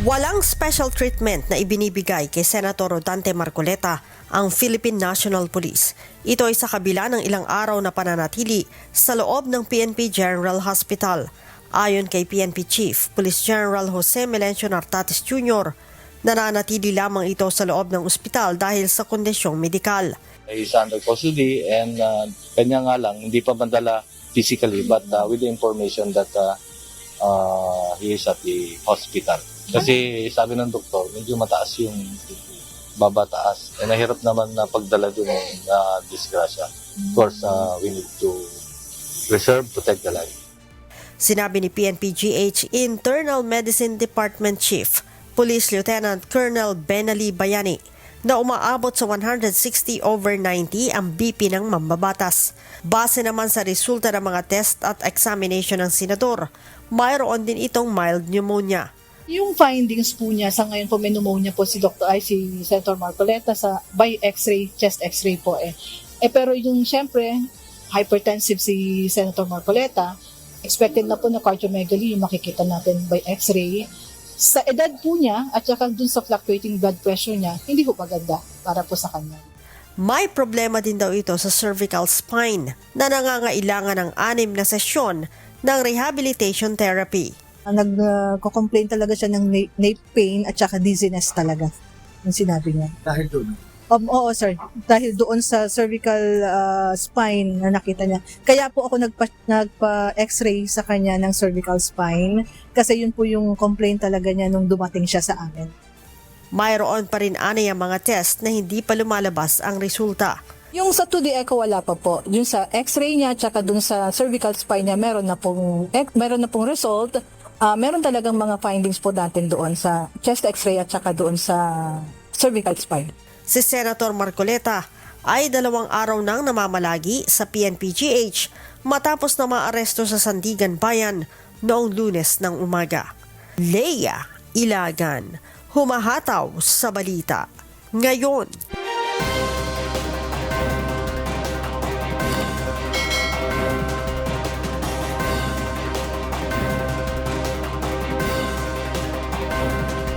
Walang special treatment na ibinibigay kay Senator Rodante Marcoleta ang Philippine National Police. Ito ay sa kabila ng ilang araw na pananatili sa loob ng PNP General Hospital. Ayon kay PNP Chief Police General Jose Melencio Nartates Jr., nananatili lamang ito sa loob ng ospital dahil sa kondisyong medikal. He's under custody and kanya nga lang, hindi pa mandala physically but with the information that he is at the hospital. Kasi sabi ng doktor, medyo mataas yung babataas. E nahirap naman na pagdala dun na disgrasya. Of course, we need to preserve, protect the life. Sinabi ni PNP-GH Internal Medicine Department Chief Police Lieutenant Colonel Benali Bayani na umaabot sa 160/90 ang BP ng mambabatas. Base naman sa resulta ng mga test at examination ng senador, mayroon din itong mild pneumonia. Yung findings po niya sa ngayon po may pneumonia po si Senator Marcoleta sa by X-ray, chest X-ray po pero yung syempre hypertensive si Senator Marcoleta, expected na po na cardiomegaly yung makikita natin by X-ray. Sa edad po niya at saka dun sa fluctuating blood pressure niya, hindi po maganda para po sa kanya. May problema din daw ito sa cervical spine na nangangailangan ng 6 na sesyon ng rehabilitation therapy. Nagko-complain talaga siya ng nape pain at saka dizziness talaga, yung sinabi niya. Dahil doon? Oo sir, dahil doon sa cervical spine na nakita niya. Kaya po ako nagpa-x-ray sa kanya ng cervical spine kasi yun po yung complaint talaga niya nung dumating siya sa amin. Mayroon pa rin anay ang mga test na hindi pa lumalabas ang resulta. Yung sa 2D echo wala pa po. Yung sa x-ray niya at saka dun sa cervical spine niya meron na pong result. Meron talagang mga findings po natin doon sa chest x-ray at saka doon sa cervical spine. Si Senator Marcoleta ay 2 araw nang namamalagi sa PNP-GH matapos na maaresto sa Sandigan Bayan noong Lunes ng umaga. Leia Ilagan, humahataw sa balita ngayon.